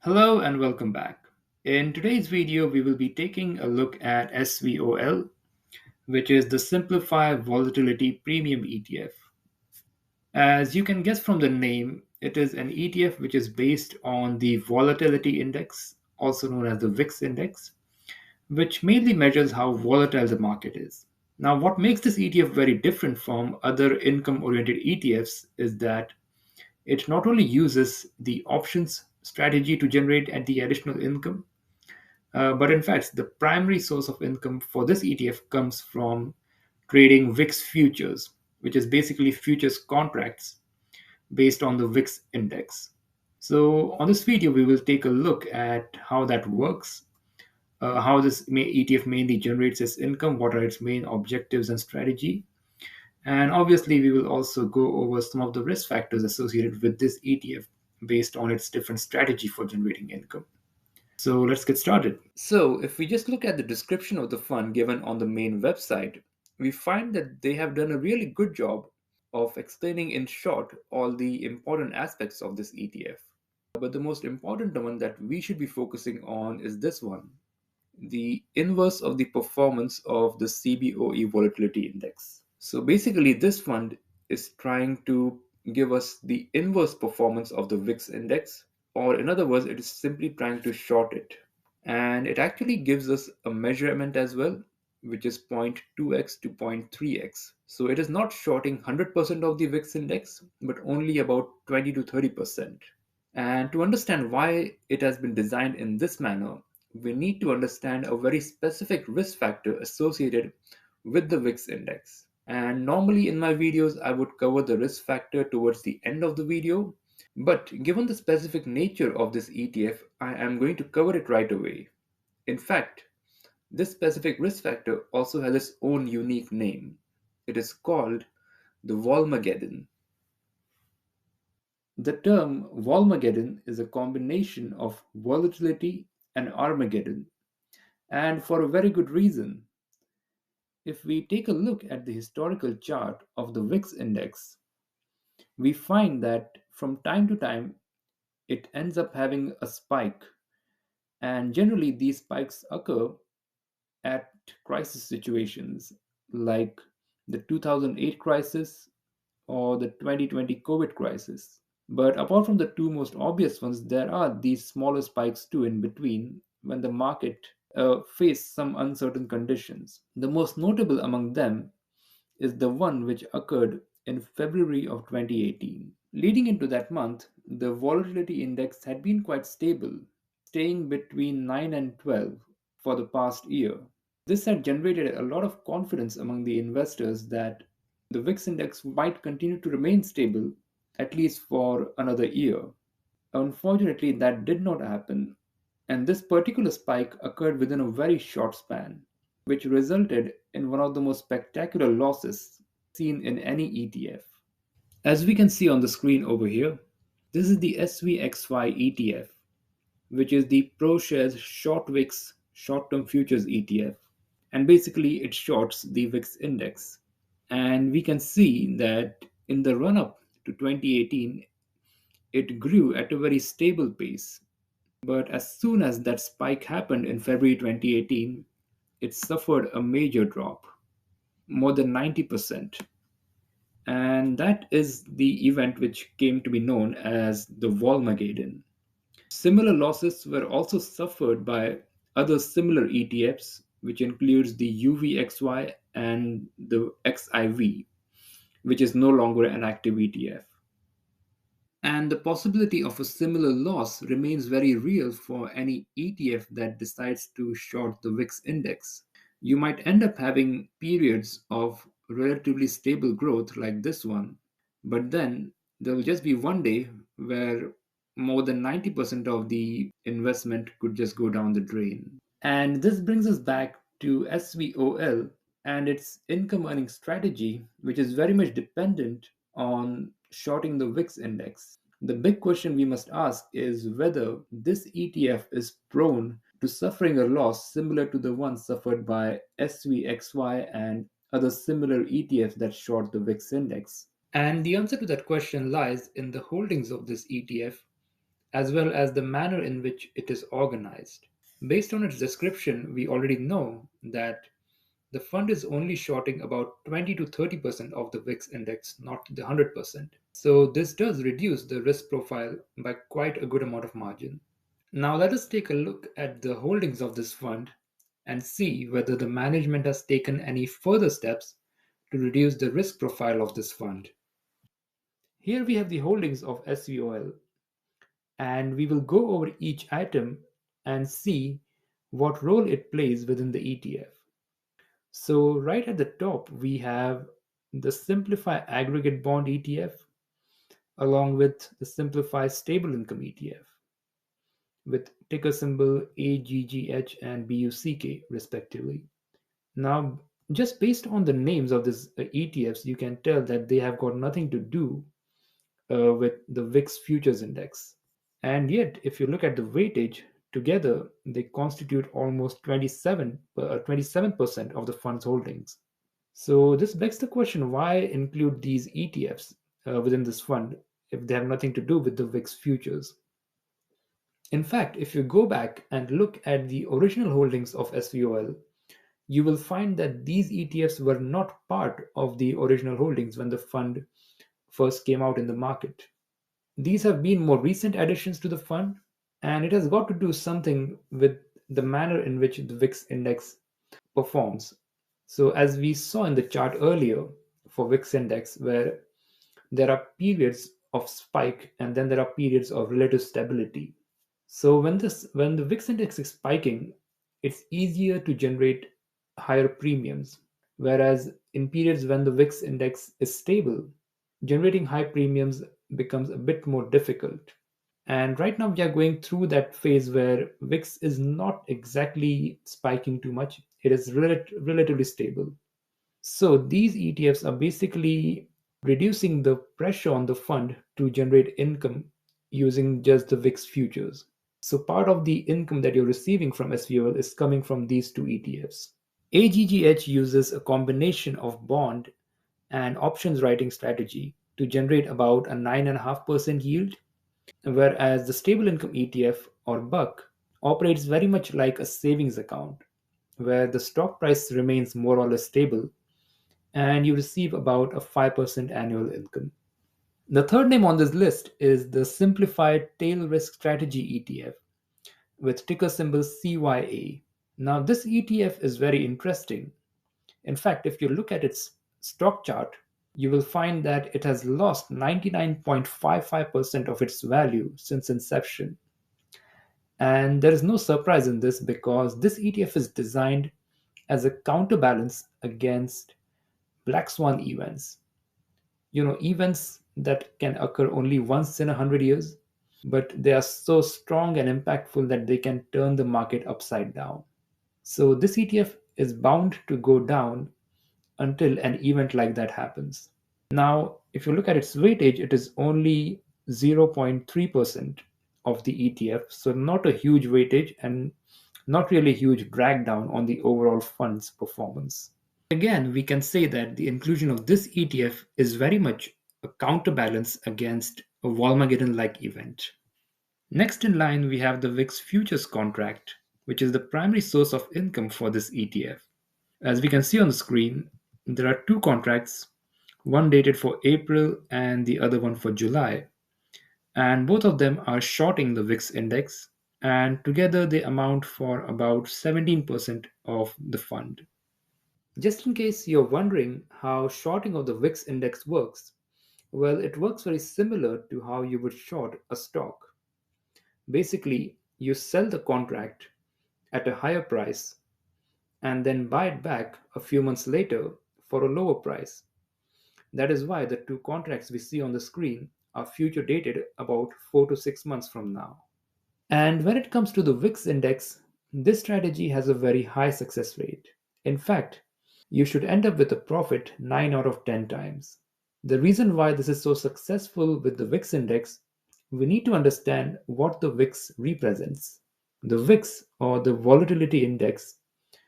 Hello and welcome back. In today's video, we will be taking a look at SVOL, which is the Simplified Volatility Premium ETF. As you can guess from the name, it is an ETF which is based on the Volatility Index, also known as the VIX Index, which mainly measures how volatile the market is. Now, what makes this ETF very different from other income oriented ETFs is that it not only uses the options strategy to generate the additional income, but in fact, the primary source of income for this ETF comes from trading VIX futures, which is basically futures contracts based on the VIX index. So, on this video, we will take a look at how that works, how this ETF mainly generates its income, what are its main objectives and strategy. And obviously, we will also go over some of the risk factors associated with this ETF based on its different strategy for generating income. So let's get started. So, if we just look at the description of the fund given on the main website, we find that they have done a really good job of explaining in short all the important aspects of this ETF. But the most important one that we should be focusing on is this one, the inverse of the performance of the CBOE Volatility Index. So, basically, this fund is trying to give us the inverse performance of the VIX index, or in other words, it is simply trying to short it. And it actually gives us a measurement as well, which is 0.2x to 0.3x. So it is not shorting 100% of the VIX index, but only about 20 to 30%. And to understand why it has been designed in this manner, we need to understand a very specific risk factor associated with the VIX index. And normally in my videos, I would cover the risk factor towards the end of the video. But given the specific nature of this ETF, I am going to cover it right away. In fact, this specific risk factor also has its own unique name. It is called the Volmageddon. The term Volmageddon is a combination of volatility and Armageddon, and for a very good reason. If we take a look at the historical chart of the VIX index, we find that from time to time it ends up having a spike, and generally these spikes occur at crisis situations like the 2008 crisis or the 2020 COVID crisis. But apart from the two most obvious ones, there are these smaller spikes too in between when the market faced some uncertain conditions. The most notable among them is the one which occurred in February of 2018. Leading into that month, the volatility index had been quite stable, staying between 9 and 12 for the past year. This had generated a lot of confidence among the investors that the VIX index might continue to remain stable at least for another year. Unfortunately, that did not happen, and this particular spike occurred within a very short span, which resulted in one of the most spectacular losses seen in any ETF. As we can see on the screen over here, this is the SVXY ETF, which is the ProShares Short VIX Short Term Futures ETF. And basically, it shorts the VIX index. And we can see that in the run up to 2018, it grew at a very stable pace. But as soon as that spike happened in February 2018, it suffered a major drop, more than 90%. And that is the event which came to be known as the Volmageddon. Similar losses were also suffered by other similar ETFs, which includes the UVXY and the XIV, which is no longer an active ETF. And the possibility of a similar loss remains very real for any ETF that decides to short the VIX index. You might end up having periods of relatively stable growth like this one, but then there will just be one day where more than 90% of the investment could just go down the drain. And this brings us back to SVOL and its income earning strategy, which is very much dependent on shorting the VIX index. The big question we must ask is whether this ETF is prone to suffering a loss similar to the one suffered by SVXY and other similar ETFs that short the VIX index. And the answer to that question lies in the holdings of this ETF, as well as the manner in which it is organized. Based on its description, we already know that the fund is only shorting about 20 to 30% of the VIX index, not the 100%. So, this does reduce the risk profile by quite a good amount of margin. Now, let us take a look at the holdings of this fund and see whether the management has taken any further steps to reduce the risk profile of this fund. Here we have the holdings of SVOL, and we will go over each item and see what role it plays within the ETF. So, right at the top, we have the Simplify Aggregate Bond ETF along with the Simplify Stable Income ETF with ticker symbol AGGH and BUCK, respectively. Now, just based on the names of these ETFs, you can tell that they have got nothing to do with the VIX Futures Index. And yet, if you look at the weightage, together they constitute almost 27% of the fund's holdings. So this begs the question, why include these ETFs within this fund if they have nothing to do with the VIX futures? In fact, if you go back and look at the original holdings of SVOL, you will find that these ETFs were not part of the original holdings when the fund first came out in the market. These have been more recent additions to the fund, and it has got to do something with the manner in which the VIX index performs. So, as we saw in the chart earlier for VIX index, where there are periods of spike and then there are periods of relative stability. So, when the VIX index is spiking, it's easier to generate higher premiums, whereas in periods when the VIX index is stable, generating high premiums becomes a bit more difficult. And right now, we are going through that phase where VIX is not exactly spiking too much. It is relatively stable. So these ETFs are basically reducing the pressure on the fund to generate income using just the VIX futures. So part of the income that you're receiving from SVOL is coming from these two ETFs. AGGH uses a combination of bond and options writing strategy to generate about a 9.5% yield, whereas the stable income ETF or BUCK operates very much like a savings account where the stock price remains more or less stable and you receive about a 5% annual income. The third name on this list is the Simplified Tail Risk Strategy ETF with ticker symbol CYA. Now, this ETF is very interesting. In fact, if you look at its stock chart, you will find that it has lost 99.55% of its value since inception. And there is no surprise in this because this ETF is designed as a counterbalance against black swan events. Events that can occur only once in 100 years, but they are so strong and impactful that they can turn the market upside down. So this ETF is bound to go down until an event like that happens. Now, if you look at its weightage, it is only 0.3% of the ETF, so not a huge weightage and not really a huge drag down on the overall fund's performance. Again, we can say that the inclusion of this ETF is very much a counterbalance against a Volmageddon like event. Next in line, we have the VIX futures contract, which is the primary source of income for this ETF. As we can see on the screen, there are two contracts, one dated for April and the other one for July, and both of them are shorting the VIX index, and together they amount for about 17% of the fund. Just in case you're wondering how shorting of the VIX index works, well, it works very similar to how you would short a stock. Basically, you sell the contract at a higher price and then buy it back a few months later for a lower price. That is why the two contracts we see on the screen are future dated about 4 to 6 months from now. And when it comes to the VIX index, this strategy has a very high success rate. In fact, you should end up with a profit 9 out of 10 times. The reason why this is so successful with the VIX index, we need to understand what the VIX represents. The VIX, or the volatility index,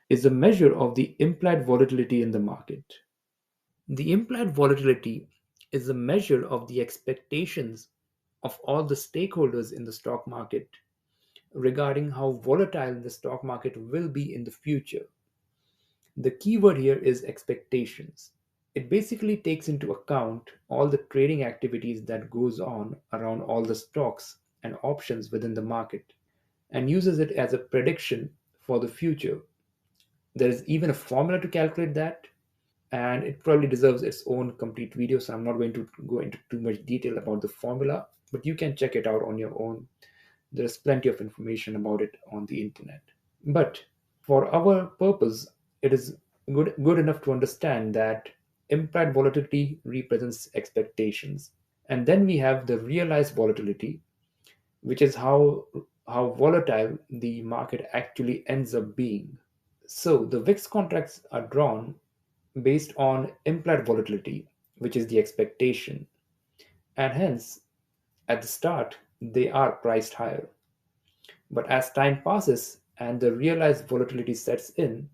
is a measure of the implied volatility in the market. The implied volatility is a measure of the expectations of all the stakeholders in the stock market regarding how volatile the stock market will be in the future. The key word here is expectations. It basically takes into account all the trading activities that goes on around all the stocks and options within the market and uses it as a prediction for the future. There is even a formula to calculate that, and it probably deserves its own complete video, so I'm not going to go into too much detail about the formula, but you can check it out on your own. There's plenty of information about it on the internet. But for our purpose, it is good enough to understand that implied volatility represents expectations. And then we have the realized volatility, which is how volatile the market actually ends up being. So the VIX contracts are drawn based on implied volatility, which is the expectation. And hence, at the start, they are priced higher. But as time passes and the realized volatility sets in,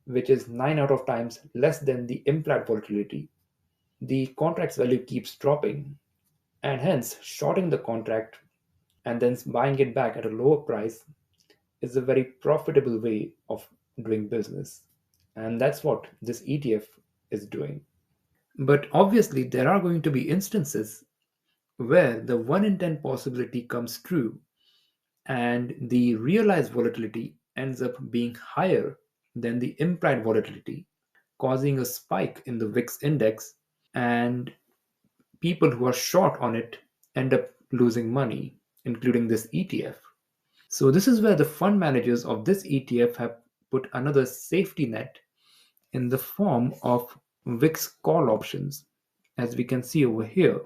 which is 9 out of times less than the implied volatility, the contract's value keeps dropping, and hence shorting the contract and then buying it back at a lower price is a very profitable way of doing business. And that's what this ETF is doing. But obviously, there are going to be instances where the 1 in 10 possibility comes true and the realized volatility ends up being higher than the implied volatility, causing a spike in the VIX index, and people who are short on it end up losing money, including this ETF. So, this is where the fund managers of this ETF have put another safety net in the form of VIX call options, as we can see over here.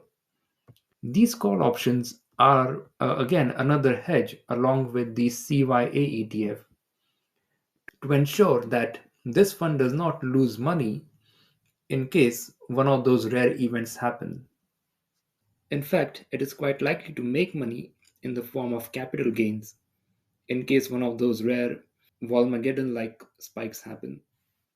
These call options are again another hedge along with the CYA ETF to ensure that this fund does not lose money in case one of those rare events happen. In fact, it is quite likely to make money in the form of capital gains in case one of those rare Volmageddon like spikes happen.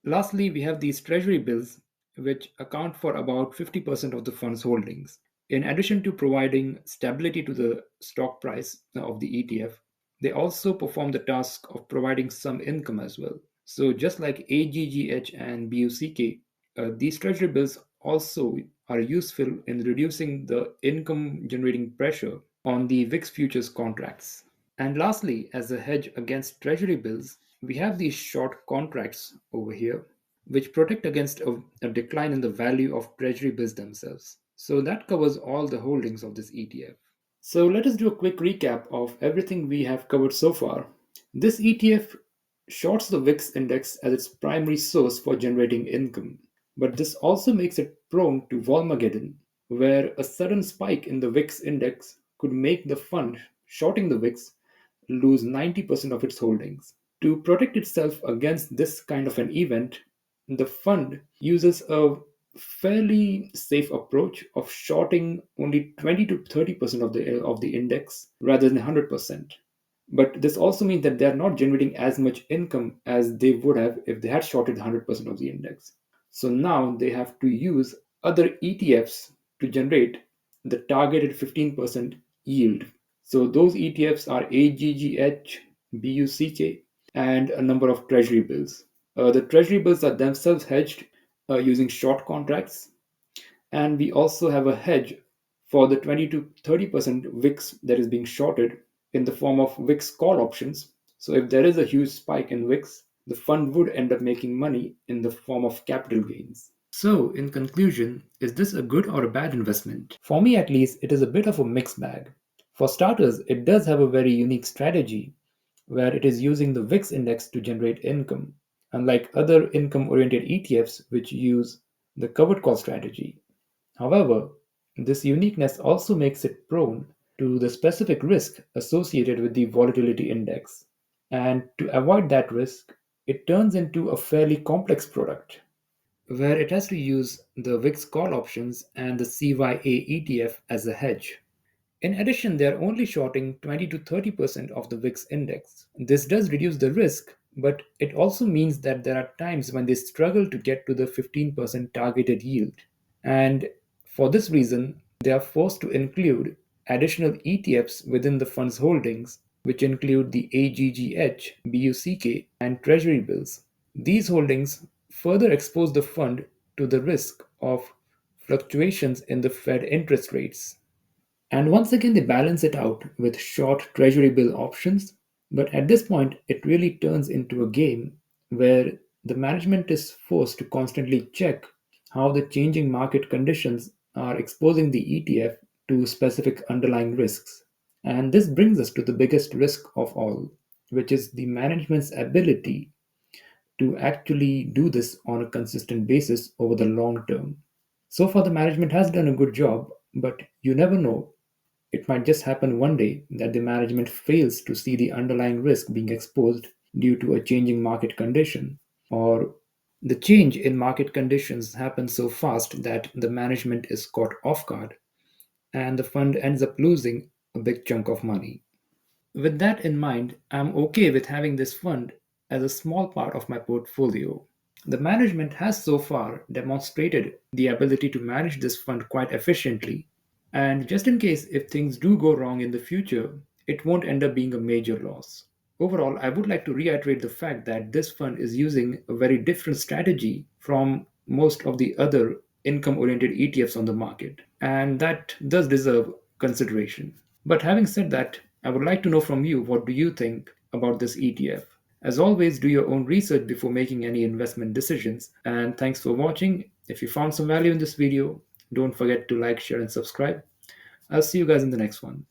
Lastly, we have these treasury bills, which account for about 50% of the fund's holdings. In addition to providing stability to the stock price of the ETF, they also perform the task of providing some income as well. So, just like AGGH and BUCK, these treasury bills also are useful in reducing the income generating pressure on the VIX futures contracts. And lastly, as a hedge against treasury bills, we have these short contracts over here, which protect against a decline in the value of treasury bills themselves. So that covers all the holdings of this ETF. So let us do a quick recap of everything we have covered so far. This ETF shorts the VIX index as its primary source for generating income, but this also makes it prone to Volmageddon, where a sudden spike in the VIX index could make the fund shorting the VIX lose 90% of its holdings. To protect itself against this kind of an event, the fund uses a fairly safe approach of shorting only 20 to 30% of the index rather than 100%. But this also means that they are not generating as much income as they would have if they had shorted 100% of the index. So now they have to use other ETFs to generate the targeted 15% yield. So those ETFs are AGGH, BUCK, and a number of treasury bills. The treasury bills are themselves hedged using short contracts, and we also have a hedge for the 20 to 30% VIX that is being shorted in the form of VIX call options. So if there is a huge spike in VIX, the fund would end up making money in the form of capital gains. So, in conclusion, is this a good or a bad investment? For me, at least, it is a bit of a mixed bag. For starters, it does have a very unique strategy where it is using the VIX index to generate income, unlike other income oriented ETFs which use the covered call strategy. However, this uniqueness also makes it prone to the specific risk associated with the volatility index. And to avoid that risk, it turns into a fairly complex product where it has to use the VIX call options and the CYA ETF as a hedge. In addition, they are only shorting 20 to 30% of the VIX index. This does reduce the risk, but it also means that there are times when they struggle to get to the 15% targeted yield. And for this reason, they are forced to include additional ETFs within the fund's holdings, which include the AGGH, BUCK, and Treasury bills. These holdings further expose the fund to the risk of fluctuations in the Fed interest rates. And once again, they balance it out with short Treasury bill options. But at this point, it really turns into a game where the management is forced to constantly check how the changing market conditions are exposing the ETF to specific underlying risks. And this brings us to the biggest risk of all, which is the management's ability to actually do this on a consistent basis over the long term. So far, the management has done a good job, but you never know. It might just happen one day that the management fails to see the underlying risk being exposed due to a changing market condition, or the change in market conditions happens so fast that the management is caught off guard and the fund ends up losing a big chunk of money. With that in mind, I'm okay with having this fund as a small part of my portfolio. The management has so far demonstrated the ability to manage this fund quite efficiently, and just in case if things do go wrong in the future, it won't end up being a major loss. Overall, I would like to reiterate the fact that this fund is using a very different strategy from most of the other income oriented ETFs on the market, and that does deserve consideration. But having said that, I would like to know from you, what do you think about this ETF? As always, do your own research before making any investment decisions. And thanks for watching. If you found some value in this video, don't forget to like, share, and subscribe. I'll see you guys in the next one.